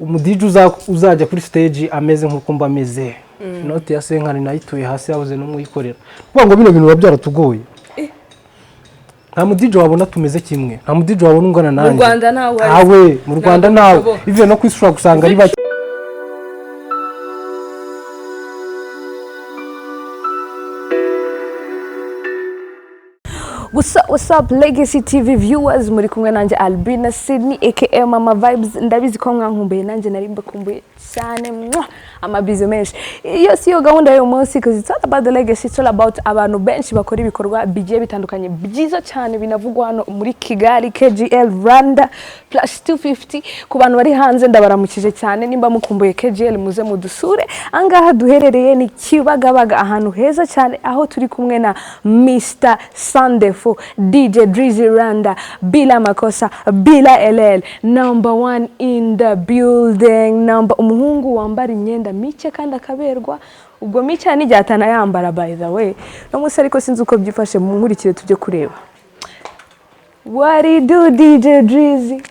umudije uzajya kuri stage ameze nkuko mba ameze inote ya senkani nayituye hasi yabuze no muyikorera kuvuga ngo bino bintu babyaratugoye nta mudije wabona tumeze kimwe nta mudije wabona ungana nanjye mu Rwanda nawe mu Rwanda nawe ivyo no kwishura gusanga ari bake What's up Legacy TV viewers, muri kumwe nanjye Albina Sydney aka Mama Vibes. Ndabizi ko mwankumbuye nanjye nari mbakumbuye cyane amabizo menshi. Iyo si yo gahunda y'uyu munsi because it's all about the legacy, it's all about abantu benshi bakora ibikorwa bigiye bitandukanye byiza cyane binavugwa hano muri Kigali KGL Rwanda plus 250 ku bantu bari hanze ndabaramukije cyane nimba mukumbuye KGL muze mudusure angaha duherereye ni Kibagabaga ahantu heza cyane aho turi kumwe na Mr. Sunday DJ Drizzy Randa, bila makosa, bila LL, number 1 in the building, umuhungu wambara imyenda mike kandi akaberwa, ubwo mike ni jyatana yambara by the way. No musi ariko sinzi uko byifashe mu nkurikire tujye kureba. What do you do DJ Drizzy?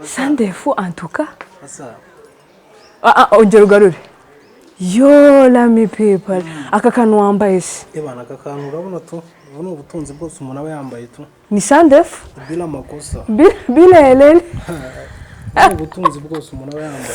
Sunday fu antuka? Ongera ugarure. Yo la mi people. Aka kantu wambaye se. Ebana aka kantu urabona to ubu ubutunzi bwose umuntu aba yambaye tu ni Sandef bila makosa bila elele ubutunzi bwose umuntu aba yambaye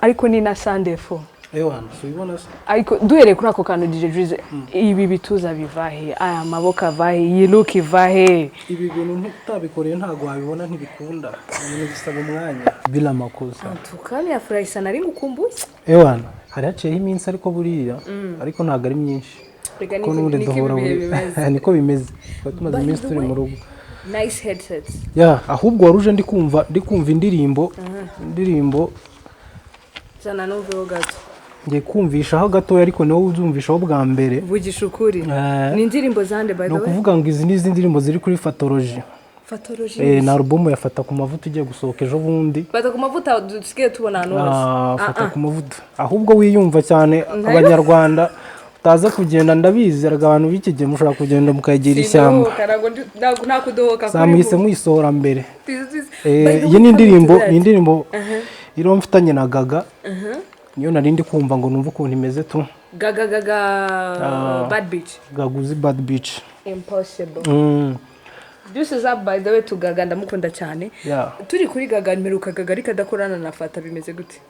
ariko ni na Sandef ewana so ibona se ariko duhere kuri ako kantu DJ Drizzy ibi bituza bivahe aya maboka vahe iyi look ivahe ibi bintu utabikoreye ntago wabibona ntibikunda ibintu bisaba umwanya bila makosa tukani afurahisha nari ngukumbuye ewana hari haciyeho iminsi ariko buriya ariko ntago ari myinshi niko bimeze tumaze iminsi turi mu rugo. Nice headsets ahubwo waruje ndi kumva indirimbo zana noveho gato ngiye kumvishaho gato ariko nawe uzumvishaho bwa mbere vugisha ukuri ni indirimbo zande by the way no kuvuga ngo izi ni indirimbo ziri kuri Fatology na album ya Fatakumavuta ugiye gusohoka ejo bundi Fatakumavuta dusigaye tubona hano hose Fatakumavuta ahubwo wiyumva cyane abanyarwanda utaza kugenda ndabizi abantu b'ikige mushobora kugenda mukagira ishyamba nta kudohoka samwise muyisohora mbere iyi ni indirimbo iro mfitanye na Gaga niyo narindi kumva ngo numva ukuntu imeze tu Gaga bad bitch Gaguzi bad bitch impossible This is up by the way to Gaga ndamukunda cyane turi kuri Gaga nimeruka Gaga ariko adakorana na Fata bimeze gute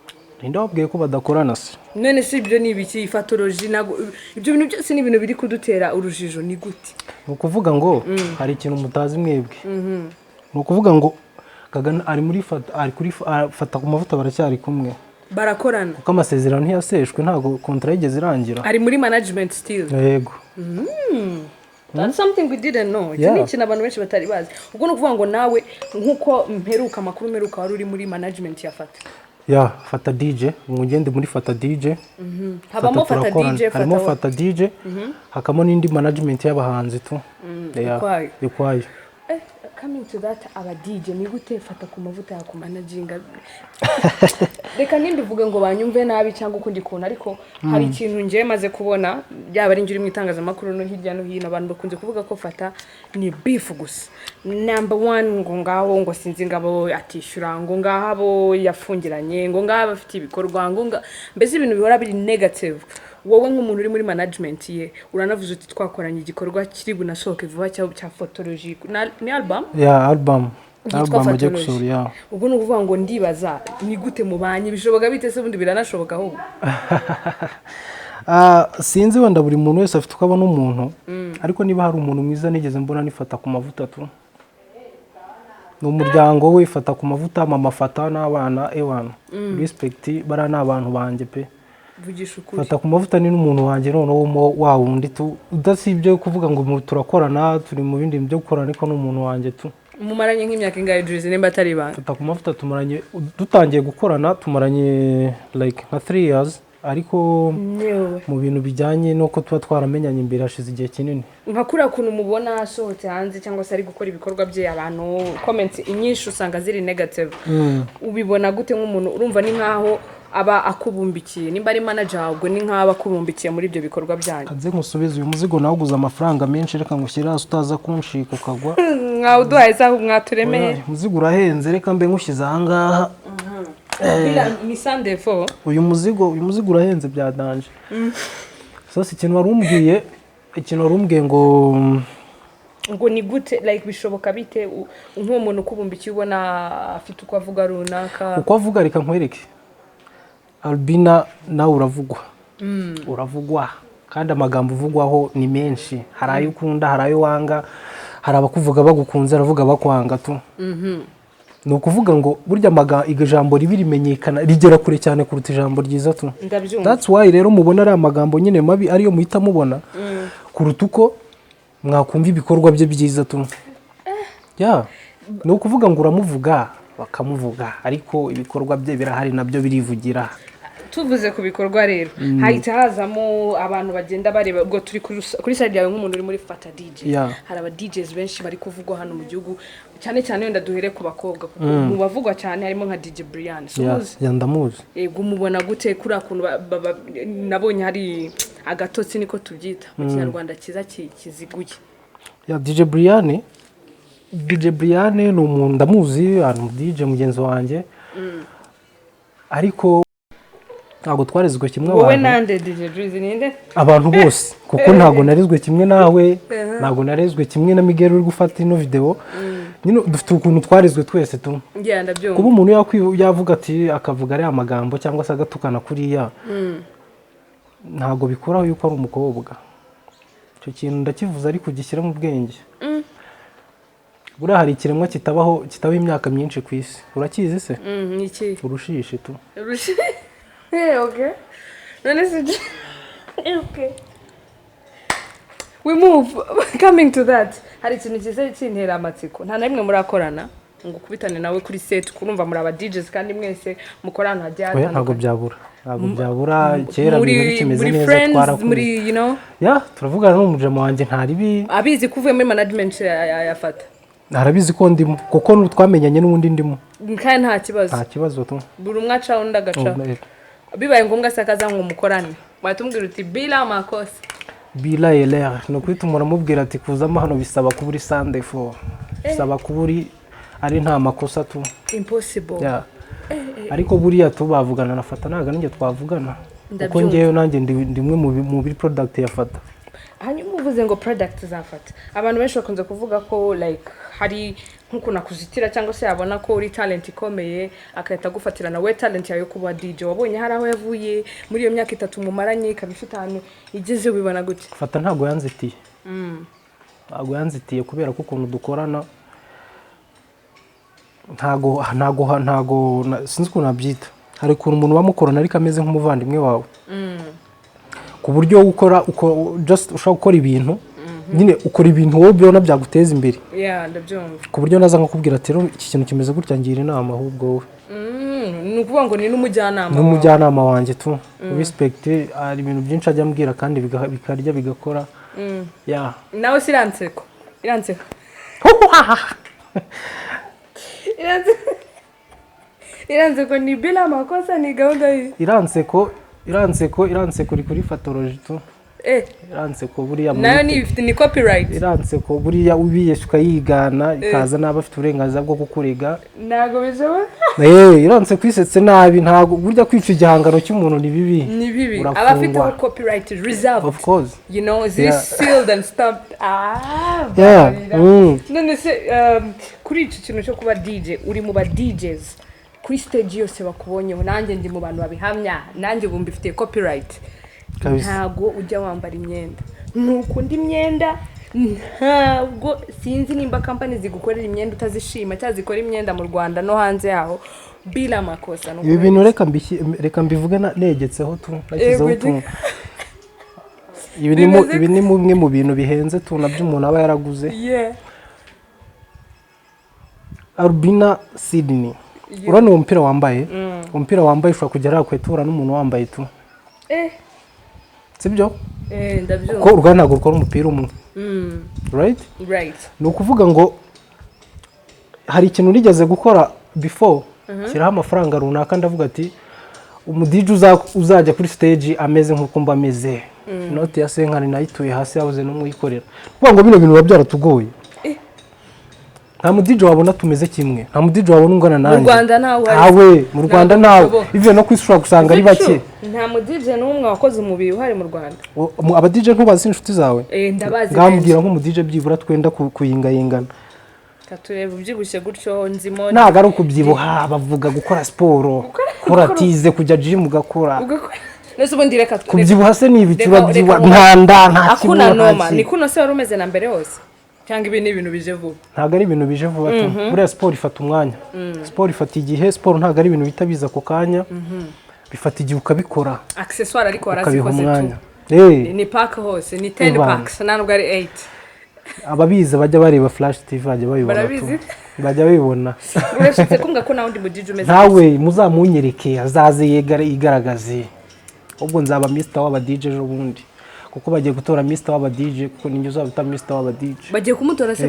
ndababwiye ko badakorana se none si ibyo ni ibiki Fatology nago ibyo bintu byose ni ibintu biri kudutera urujijo ni gute ukuvuga ngo hari ikintu mutazi mwebwe ukuvuga ngo Gaga ari muri Fatakumavuta baracyarikumwe barakorana kuko amasezerano ntiyaseshwe ntago contract igeze irangira ari muri management still yego That's something we didn't know. Iki ni ikintu abantu benshi batari bazi. Ubwo no kuvuga ngo nawe nkuko mperuka makuru wari uri muri management ya Fata. Fata DJ, ngugende muri Fata DJ. Habamo Fata DJ, harimo Fata DJ. Hakamo n'indi management y'abahanzi tu. Ikwayo. Coming to that aba DJ ni gute Fatakumavuta ya kumanaginga. Reka nimbivuge ngo banyumve nabi cyangwa ukundi kuntu ariko hari ikintu ngiye maze kubona yaba ari ngiri mu itangazamakuru no hirya no hino abantu bakunze kuvuga ko Fata ni beef gusa. Number 1 ngo ngaho ngo sinzi ngabo atishura ngo ngahabo yafungiranye ngo ngaba afite ibikorwa ngo mbese ibintu bihora biri negative. Wowe nk'umuntu uri muri management ye uranavuze uti twakoranye igikorwa kiri bunasohoke vuba cya Fatology ni album album ujye gusura ubwo no kuvuga ngo ndibaza ni gute mubanye bishoboka bite se bundi biranashoboka ahubwo sinzi wenda buri muntu wese afite uko abona umuntu ariko niba hari umuntu mwiza nigeze mbona ni Fatakumavuta tu no muryango we Fatakumavuta mama Fata n'abana ewana respect bara n'abantu banje pe vugisha ukuri Fatakumavuta ni n'umuntu wanje noneho wa wundi tu udasibye kuvuga ngo turakorana turi mu bindi byo gukorana ariko n'umuntu wanje tu mumaranye nk'imyaka ingahe Drizzy nimba atari bana Fatakumavuta tumaranye dutangiye gukorana tumaranye like nka 3 years ariko mu bintu bijyanye no ko tuba twaramenyanye imbere hashize igihe kinini nka kuri kuntu mubona asohotse hanze cyangwa se ari gukora ibikorwa bye abantu comments inyinshi usanga ziri negative ubibona gute nk'umuntu urumva ni nkaho aba akubumbikiye nimba ari manager ubwo ni nk'aba akubumbikiye muri ibyo bikorwa byanyu aze nkusubiza uyu muzigo nawuguza amafaranga menshi reka ngushyira utaza kunshika ukagwa nkaho duhaye zaho mwaturemeye muzigo urahenze reka mbe ngushyize aha ngaha bila ni sandefo uyu muzigo urahenze bya danje. So si ikintu warumbwiye ngo ni gute like bishoboka bite nk'umuntu ukubumbikiye ubona afite uko avuga runaka uko avuga reka nkwereke Albina nawe uravugwa kandi amagambo uvugwaho ni menshi, hari ayo ukunda, hari ayo wanga, hari abakuvuga bagukunze, aravuga bakwanga tu. Ni ukuvuga ngo burya ijambo ribi rimenyekana rigera kure cyane kuruta ijambo ryiza tu. That's why rero mubona ari amagambo nyine mabi ariyo muhita mubona kuruta uko mwakumva ibikorwa bye byiza tu. Ni ukuvuga ngo uramuvuga bakamuvuga ariko ibikorwa bye birahari nabyo birivugira. Tuvuze ku bikorwa rero hahita hazamo abantu bagenda bareba ubwo turi kuri side yawe nk'umuntu uri muri Fata DJ. Hari aba DJs benshi bari kuvugwa hano mu gihugu cyane cyane wenda duhere ku bakobwa kuko mu bavugwa cyane harimo nka DJ Brianne. Ndamuzi. Yego umubona gute kuri akuntu nabonye hari agatotsi niko tubyita mu Kinyarwanda kiza kiziguye. DJ Brianne ni umuntu ndamuzi, ari DJ mugenzi wanjye. Ariko ntabwo twarezwe kimwe abantu. Wowe nande DJ Breezy ninde? Abantu bose kuko ntabwo narezwe kimwe nawe, ntabwo narezwe kimwe na Miguel uri gufata ino video. Nyine dufite ukuntu twarezwe twese tu. Ndabyumva. Kuba umuntu yavuga ati akavuga ari amagambo cyangwa se agatukana kuriya. Ntabwo bikuraho yuko ari umukobwa. Icyo kintu ndakivuza ariko gishyira mu bwenge. Buriya hari ikiremwa kitabaho imyaka myinshi ku isi. Urakizi se? Iki? Urushishi tu. Urushishi? Okay. Okay. We move. Coming to that. Hari ikintu cyiza cyintera amatsiko. Nta namwe murakorana ngo kubitane nawe kuri set kurumva muri aba DJs kandi mwese mukorana hajya. Ntabwo byabura kera ibintu kimeze neza twarakuze. Muri you know? Turavugana n'umujama wanjye ntaribi. Abizi kuvuye muri management ya Fata. Narabizi ko ndimo kuko twamenyanye n'ubundi ndimo. Kandi nta kibazo tu. Buri umwe aca undi agaca. Bibaye ngombwa sakaza ngo mukorane watumbwira uti bila makosa bila elera no kwitumura mubwira ati kuzama hano bisaba kuburi sandefo bisaba kuburi ari nta makosa tu impossible. Ariko buriya tubavugana na Fata naga ninge twavugana kuko ngeyo nanjye ndimwe mu biri product ya Fata. Hanyuma uvuze ngo product za Fata abantu benshi bakunze kuvuga ko like hari nkuko nakuzitira cyangwa se yabona ko uri talent ikomeye akahita gufatira na we talent yayo kuba DJ. Wabonye hari aho yavuye muri iyo myaka 3 mumaranye kabifite hano igeze ubibona gute? Fata ntago yanzitiye. Ntago yanzitiye kubera ko ukuntu dukorana ntago sinzi ko nabyita. Hari ukuntu umuntu bamukorana ariko ameze nk'umuvandimwe wawe. Ku buryo ukora just ushaka gukora ibintu nyine ukora ibintu wowe byona byaguteza imbere. Ndabyumva. Ku buryo naza nkakubwira ati iki kintu kimeze gutya ngira inama ahubwo wowe. Ni ukuvuga ngo ni n'umujyanama. N'umujyanama wanjye tu. Respect ari ibintu byinshi ajya ambwira kandi bikarya bigakora. Nawe siranseko. Iranseko ni bila makosa ni gahunda hii. Iranseko uri kuri fatology tu. Iranseko buriya nayo ni copyright. Iranseko buriya ubiyeshuka yigana ikaza n'abafite uburenganzira bwo kukurega. Nago bizoba. Iranseko isetse nabi ntago burya kwica igihangano cy'umuntu ni bibi. Abafite copyright reserved. Of course. You know this sealed and stamped. None se kuri iki kintu cyo kuba DJ uri mu ba DJs kuri stage yose bakubonyeho nanjye ndi mu bantu babihamya nanjye bumva ifite copyright. Ntago ujya wambara imyenda nukunda imyenda ntabwo sinzi nimba company zigukorera imyenda utazishima cyangwa zikora imyenda mu Rwanda no hanze yaho bila makosa. Ibi bintu reka mbivuge negetseho tu nakizeho tu. Ibi ni mumwe mu bintu bihenze tu nabyo umuntu aba yaraguze. Albina Sydney urane umupira wambaye ushobora kugera kwetura n'umuntu wambaye tu. Sibyo? Ndabyumva. Ko urwa ntago rukora umupira umwe. Right? Ni ukuvuga ngo hari ikintu nigeze gukora before kiraho amafaranga runaka ndavuga ati umudije uzajya kuri stage ameze nkuko mba ameze. Note ya senkani nayituye hasi yabuze no muyikorera. Kuvuga ngo bino bintu babyaratugoye. nta mu DJ wabona tumeze kimwe, nta mu DJ wabona ungana nanjye. Mu Rwanda nawe awe mu Rwanda nawe ive no kwishura gusanga ari bake. Nta mu DJ n'umwe wakoze umubiri uhari mu Rwanda. Aba DJ ntubazi inshuti zawe? Ndabazi. Ngambwira nko mu DJ byibura twenda kuyingayingana. Katureba ubyibushye gutyo nzimo. Ntago ari ukubyibuha, bavuga gukora siporo, gukora tize, kujya gym ugakora. Nese ubundi reka kubyibuha se ni ibicura byiwa ntanda nta kibuno. Akuna noma ni kuno se warumeze na mbere hose. Cyangwa ibi ni ibintu bije vuba. Ntago ari ibintu bije vuba tu. Buriya sport ifata umwanya. Sport ifata igihe, sport ntago ari ibintu bitabiza ko kanya. Bifata igihe ukabikora. Accessoire ariko warazikoze tu. Ni pack hose, ni 10 packs ntabwo ari 8. Ababizi bajya bareba Flash TV bajya babibona tu. Bajya babibona. Urashitse kumva ko nawe ndi mu DJ umeze. Nawe muzamunyereke azaze igaragaze. Ubwo nzaba Mr w'aba DJ ejo bundi. Kuko bagiye gutora Mr w'aba DJ kuko ninjye uzaba Mr w'aba DJ. Bagiye kumutora se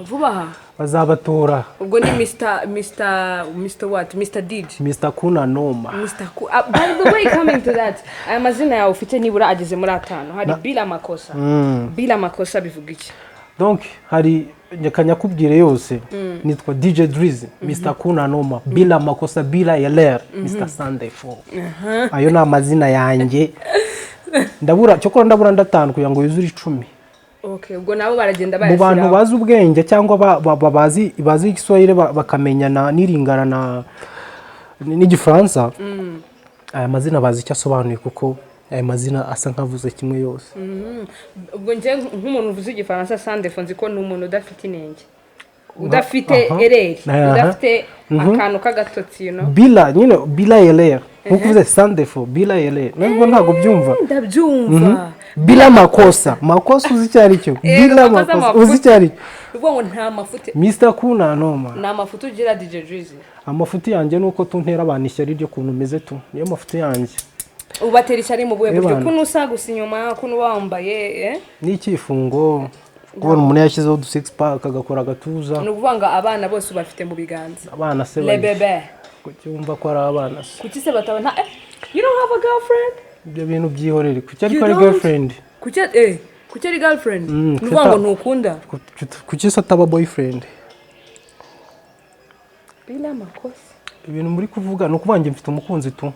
vuba aha. Bazabatora. Ubwo ni Mr what? Mr DJ. Mr Kuna Noma. By the way, coming to that, aya mazina yawe ufite nibura ageze muri 5. Hari bila makosa. Bila makosa bivuga iki? Donc hari nyakanyakubwire yose nitwa DJ Drizzy, Mr Kuna Noma, bila makosa, bila yeler, Mr Sunday 4. Ayo na amazina yanjye. Ndabura ndatanu kugira ngo yuzure 10. Okay, ubwo nabo baragenda bayashyira. Mu bantu bazi ubwenge cyangwa bazi Igiswahili bakamenyana n'iringana n'igifaransa. Aya mazina bazi icyo asobanuye kuko aya mazina asa nkavuze kimwe yose. Ubwo nje nk'umuntu uvuze igifaransa Sunday nzi ko ni umuntu udafite inenge. Udafite ereri, udafite akantu kagatotsi no. Bila yeler. Nkuvuze Sunday bila yeler. Nubwo ntago byumva. Ndabyumva. Bila makosa. Makosa uzi cyari cyo. Bila makosa uzi cyari. Ubwo ngo nta mafuti. Mr Kuna Noma. Nta mafuti ugira DJ Drizzy. Amafuti yanjye nuko tuntera abantu ishyari ryo kuntu meze tu. Niyo mafuti yanjye. Ubatera ishyari mu buhe buryo kuno usa gusa inyuma kuno wambaye n'ikifungo kubona umuntu yashyizeho du 6 pack agakora agatuza. No kuvanga abana bose ubafite mu biganza. Abana se le bebe. Kucyumva ko ari abana se. Kuki se batabona you don't have a girlfriend? Ibyo bintu byihorere. Kuki ari girlfriend? Kuki ari girlfriend? Nuvango ntukunda. Kuki se ataba boyfriend? Bila makosa. Ibintu muri kuvuga no kuvange mfite umukunzi tu.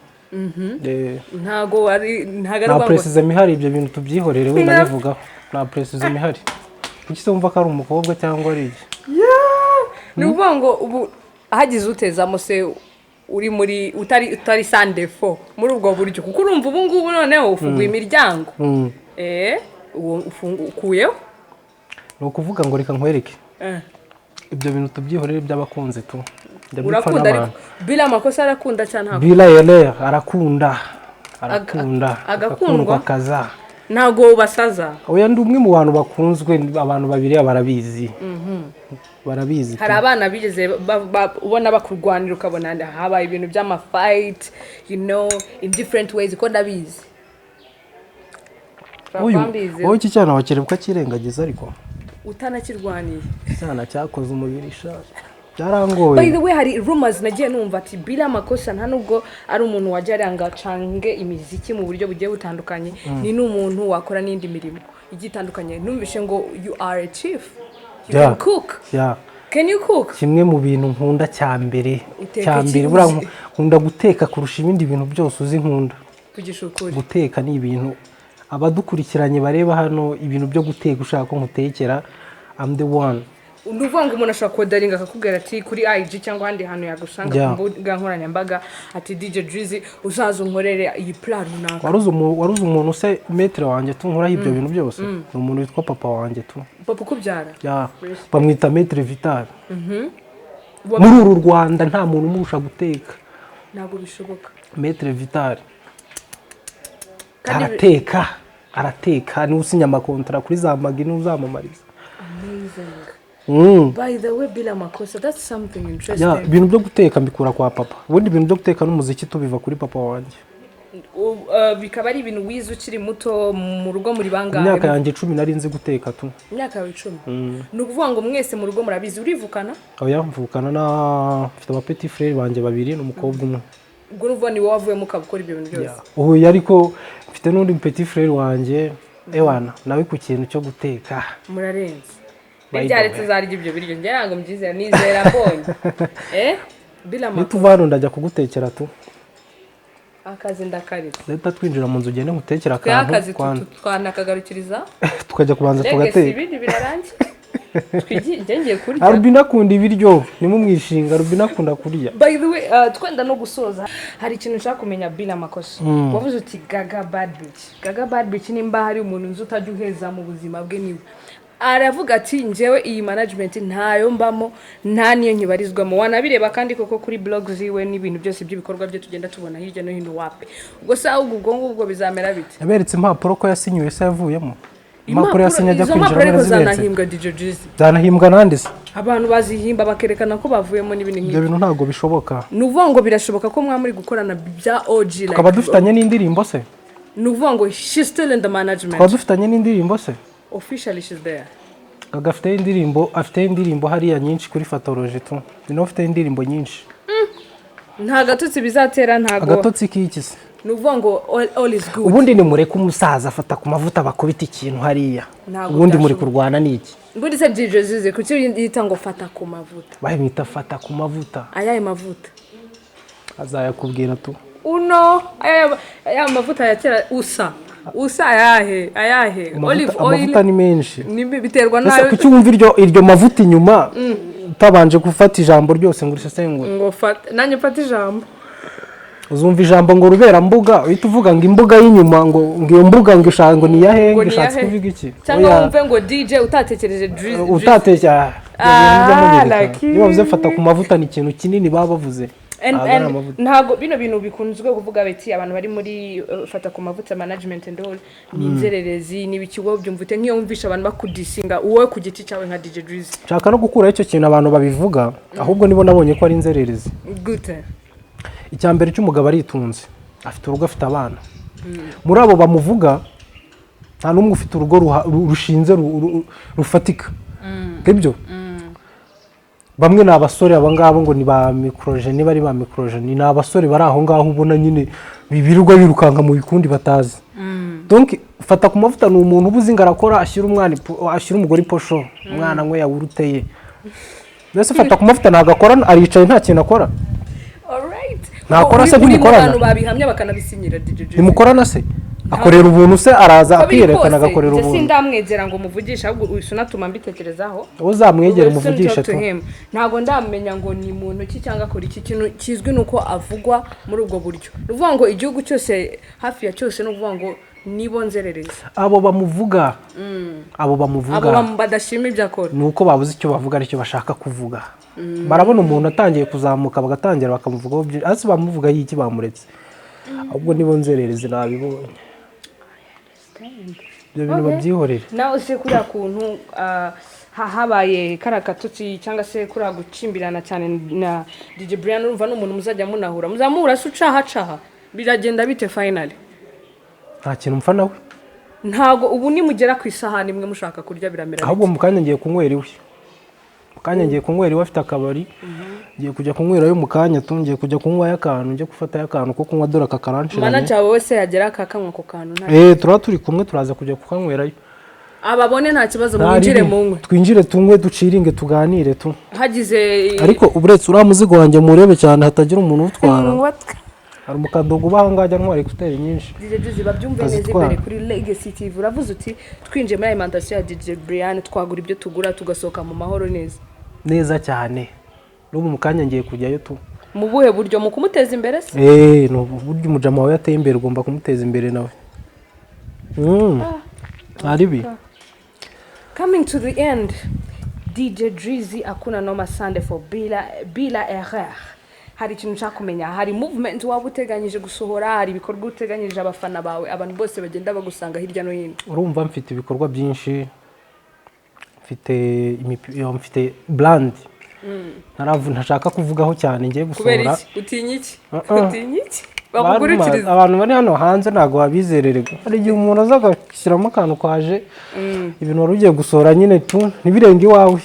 Ntago ari na precisem ihari ibyo bintu tubyihorere we ndabivuga. Na precisem ihari. Kuki se wumva ko ari umukobwa cyangwa ari iki? Nuvango ubu hagize utezamo se uri muri utari Sunday 4 muri ubwo buryo kuko urumva ubu ngubu noneho ufunguye imiryango. Ukuyeho no kuvuga ngo reka nkwereke. Ibyo bintu tubyihorere by'abakunze tu. Urakunda ariko bila makosa arakunda cyane ntabwo. Bila yeler arakunda. Agakundwa kaza. Ntago basaza. Oya ndi umwe mu bantu bakunzwe abantu babiri barabizi. Barabizi. Hari abana bigeze ubona bakurwanira ukabona habaye ibintu by'ama fight, you know, in different ways ko ndabizi. Oya iki cyana wakerebuka kirengagiza ariko utanakirwaniye. Cyana cyakoze umubiri shaje. Byarangoye. By the way hari rumors nagiye numva ati bila makosa nta nubwo ari umuntu wajya aranga cange imiziki mu buryo bugiye butandukanye ni n'umuntu wakora n'indi mirimo igitandukanye. Numvishe ngo you are a chief. You can cook. Can you cook? Kimwe mu bintu nkunda cyambere nkunda guteka kurusha ibindi bintu byose uzi nkunda. Kugishukuri. Guteka ni ibintu abadukurikiranye bareba hano ibintu byo guteka ushaka ko mutekera I'm the one. Nduvanga umuntu ashaka kodaringa akakubwira ati kuri IG cyangwa handi hano yagusanga ku mbuga nkoranyambaga ati DJ Drizzy uzaza unkorere iyi plan runaka. Waruzi umuntu se metre wanjye tu nkora ibyo bintu byose. Ni umuntu witwa papa wanjye tu. Papa kubyara? Bamwita metre vital. Muri uru Rwanda nta muntu umurusha guteka. Ntabwo bishoboka. Metre vital. Arateka ni usinya amakontra kuri za magini uzamamariza. Amazing. By the way bila makosa that's something interesting. Ibintu byo guteka mbikura kwa papa. Ubundi ibintu byo guteka n'umuziki tubiva kuri papa wanjye. Bikaba ari ibintu wize ukiri muto mu rugo muri bangahe? Imyaka yanjye 10 nari nzi guteka tu. Imyaka 10. Ni ukuvuga ngo mwese mu rugo murabizi urivukana? Oya mvukana na mfite aba petit frère banje babiri n'umukobwa umwe. Ubwo ruvuga ni wowe wavuye mukabukora ibyo bintu byose. Ubu ariko mfite n'undi petit frère wanje ewana nawe ku kintu cyo guteka. Murarenze. Byaretse zarya ibyo biryo njye ntabwo mbyizera nizera mbonye. Bila makuru. Nituvana ndajya kugutekera tu. Akazi ndakarira. Leta twinjira mu nzu ugende ngutekera akantu. Akazi twanakagarukiriza. Tukajya kubanza tugateka. Ibindi birarangiye. Ngiye kurya. Arubina akunda ibiryo nimumwishinga Arubina akunda kurya. By the way, twenda no gusoza hari ikintu nshaka kumenya bila makosa. Wavuze uti Gaga bad bitch. Gaga bad bitch nimba hari umuntu nzi utajya uheza mu buzima bwe niwe. Aravuga ati njyewe iyi management ntayo mbamo nta niyo nyibarizwamo wanabireba kandi koko kuri blog ziwe n'ibintu byose by'ibikorwa bye tugenda tubona hirya no hino wapi ubwo saho ubwo bizamera bite yaberetse impapuro ko yasinyiwe se yavuyemo impapuro yasinye ajya kwinjira muri zanahimbwa DJ Drizzy zanahimbwa nandise abantu bazihimba bakerekana ko bavuyemo n'ibintu nk'ibyo bintu ntago bishoboka nuvuga ngo birashoboka ko mwamuri gukorana bya OG like tukaba dufitanye n'indirimbo se nuvuga ngo she's still in the management tukaba dufitanye n'indirimbo se officially she's there Gaga afite indirimbo hariya nyinshi kuri Fatology tu no afite indirimbo nyinshi nta gatotsi bizatera ntago agatotsi k'iki se nuvuga ngo all is good ubundi ni mureke umusaza afata ku mavuta bakubita ikintu hariya ubundi muri kurwana niki ubundi se DJ Drizzy kuki yita ngo fata ku mavuta bahimita fata ku mavuta ayaye mavuta azayakubwira tu aya mavuta ya kera usa ayahe olive oil amavuta ni menshi biterwa nayo kuki wumva iryo mavuta inyuma utabanje gufata ijambo ryose ngo urisesengure ngo fata nanjye mfata ijambo uzumva ijambo ngo rubera mbuga uhita uvuga ngo imbuga y'inyuma ngo iyo mbuga ngo ishango ni yahe ngo ishatse kuvuga iki cyangwa wumve ngo DJ utatekereje Drizzy utatekera iyo bavuze fata ku mavuta ni ikintu kinini baba bavuze ntago bino bintu bikunzwe kuvuga beti abantu bari muri fata ku mavuta management and all ninzererezi nibikigo byumvute nk'iyo wumvisha abantu bakudisinga uwowe ku giti cyawe nka DJ Drizzy nshaka no gukura icyo kintu abantu babivuga ahubwo nibo nabonye ko ari inzererezi gute icyambere cy'umugabo aritunze afite urugo afite abana muri abo bamuvuga nta numwe ufite urugo rushinze rufatika nk'ibyo bamwe ni abasore abangabo ngo ni ba microgene bari ba microgene ni abasore bari aho ngaho ubona nyine bibirirwa birukanka mu bikundi batazi donc fata ku mavuta ni umuntu ubuzi ngarakora ashyira umugore posho umwana nkwe yawuruteye mbese fata ku mavuta nagakora aricaye nta kintu akora alright nakora se ntimukorana abantu babihamya bakanabisinyira DJ Drizzy ntimukorana se akorera ubuntu se araza akiyerekana agakorera ubuntu sindamwegera ngo muvugisha ahubwo usunatuma mbitekerezaho uzamwegera umuvugisha tu ntago ndamenya ngo ni muntu ki cyangwa akora iki kintu kizwi nuko avugwa muri ubwo buryo uvuga ngo igihugu cyose hafi ya cyose no kuvuga ngo nibo nzerereza abo bamuvuga abo badashima ibyo akora nuko babuze icyo bavuga aricyo bashaka kuvuga barabona umuntu atangiye kuzamuka bagatangira bakamuvugaho ase bamuvuga yiki bamuretse ahubwo nibo nzerereze nabibonye ibyo bintu babyihorera nawe se kuriya kuntu habaye karakatutsi cyangwa se kuriya gucimbirana cyane na DJ Brianne urumva n'umuntu muzajya munahura muzamura se ucahacaha biragenda bite finally nta kintu mpfa nawe ntago ubu nimugera ku isahani imwe mushaka kurya biramera ahubwo mukanya ngiye kunywera iwe mukanya ngiye kunywera iwe afite akabari ngiye kujya kunywerayo mukanya tungiye kujya kunywa y'akantu ngiye gufata y'akantu ko kunywa dora kakaranshiranye manager wawe se yagera akakanywa ko kantu tura turi kumwe turaza kujya kukanywerayo ababone nta kibazo mwinjire mu nkwe twinjire tunywe duciringe tuganire tu hagize ariko uburetse uriya muzigo wanjye murebe cyane hatagira umuntu utwara hari umukadogo ubahanga ajya ntwara ekuteri nyinshi DJ Drizzy babyumve neza imbere kuri Legacy TV uravuze uti twinjiye muri alimentation ya DJ Brianne twagura ibyo tugura tugasohoka mu mahoro neza cyane n'ubu mukanya ngiye kujyayo tu mu buhe buryo mu kumuteza imbere se no buryo umujama wawe yateye imbere ugomba kumuteza imbere nawe aribi coming to the end DJ Drizzy akuna noma Sunday for bila erreur hari ikintu nshaka kumenya hari movement waba uteganyije gusohora hari ibikorwa uteganyije abafana bawe abantu bose bagenda bagusanga hirya no hino urumva mfite ibikorwa byinshi mfite brand ntashaka kuvugaho cyane ngiye gusohora utinyiki bakugurikiriza abantu bari hano hanze ntago babizererega hari igihe umuntu aza agashyiramo akantu kwaje ibintu wari ugiye gusohora nyine tu ntibirenge iwawe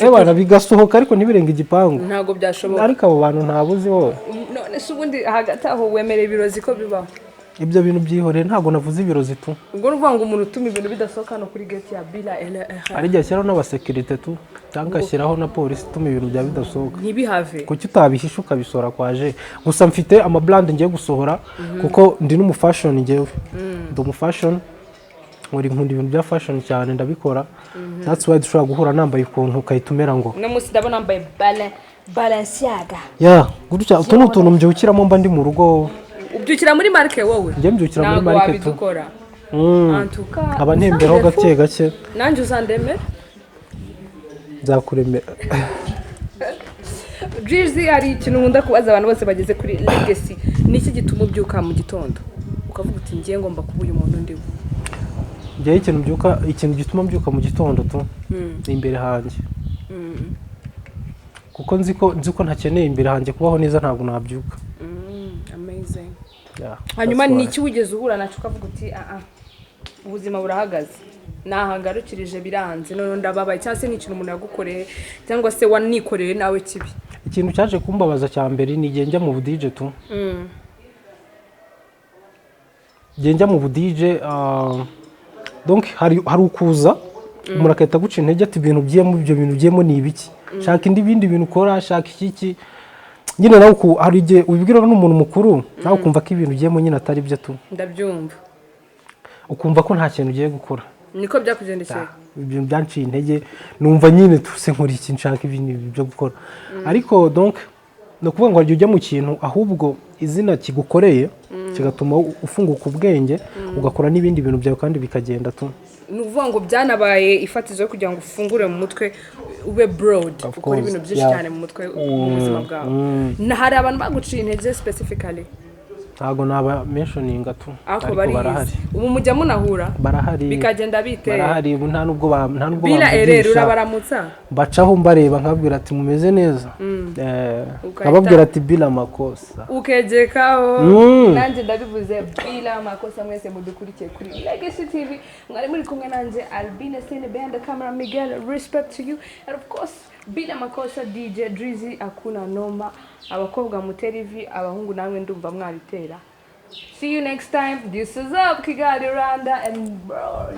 ebana bigasohoka ariko ntibirenge igipangu ntago byashoboka ariko abo bantu ntabuzi wowe none se ubundi hagati aho wemereye ibirozi ko bibaho ibyo bintu byihoreye ntabwo navuze ibirozi tu ubwo nuvuga ngo umuntu utuma ibintu bidasohoka no kuri gate ya bila ari igihe ashyiraho n'abasekirite tu cyangwa ashyiraho na polisi ituma ibintu bya bidasohoka ntibihave kuki utabihisha ukabisora kwaje gusa mfite amabrand ngiye gusohora kuko ndi n'umufashion ngewe ndi umufashion nkora ibintu bya fashion cyane ndabikora that's why dushobora guhura nambaye ukuntu ukayitumera ngo no musi ndabona nambaye Balenciaga gutya utuntu utuntu mbyukiramo mba ndi mu rugo ubyukira muri market wowe njye mbyukira muri market tu antuka aba ntemberaho gake gake nanjye uzandemera nzakuremera Drizzy hari ikintu nkunda kubaza abantu bose bageze kuri legacy niki gituma ubyuka mu gitondo ukavuga uti ngiye ngomba kuba uyu muntu ndiwe njye ikintu gituma mbyuka mu gitondo tu imbere hanjye kuko nzi ko ntakeneye imbere hanjye kubaho neza ntabwo nabyuka amazing hanyuma niki wigeze uhura nacu ukavuga uti ubuzima burahagaze nahagarukirije biranze none ndababaye cyangwa se n'ikintu umuntu yagukoreye cyangwa se wanikoreye nawe kibi ikintu cyaje kumbabaza cya mbere ni igihe njya mu budije tu njya mu budije donc hari ukuza umuntu akahita guca intege ati ibintu byemo ni ibiki shaka ibindi bintu ukora shaka iki nyine nawe hari igihe ubibwira n'umuntu mukuru nawe ukumva ko ibintu byemo nyine atari byo tu ndabyumva ukumva ko nta kintu ugiye gukora niko byakugendekeye ibintu byanciye intege numva nyine tuse nkora iki nshaka ibintu byo gukora ariko donc no kuvuga ngo ujya mu kintu ahubwo izina kigukoreye kigatuma ufunguka ubwenge ugakora n'ibindi bintu byawe kandi bikagenda tu nuvuga ngo byanabaye ifatizo kugira ngo ufungure mu mutwe ube broad ukora ibintu byinshi cyane mu mutwe mu buzima bwawe hari abantu baguciye intege specifically ntago naba mentioninga tu ariko barahari ubu mujya munahura barahari bikagenda bite barahari nta nubwo bila erero urabaramutsa bacaho mbareba nkabwira ati mumeze neza nkababwira ati bila makosa ukegekaho nanjye ndabivuze bila makosa mwese mudukurikiye kuri Legacy TV mwari muri kumwe nanjye Albinasine behind the camera Miguel respect to you and of course bila makosa DJ Drizzy akuna noma abakobwa mutera ivi abahungu namwe ndumva mwabitera see you next time this is up Kigali Rwanda and bro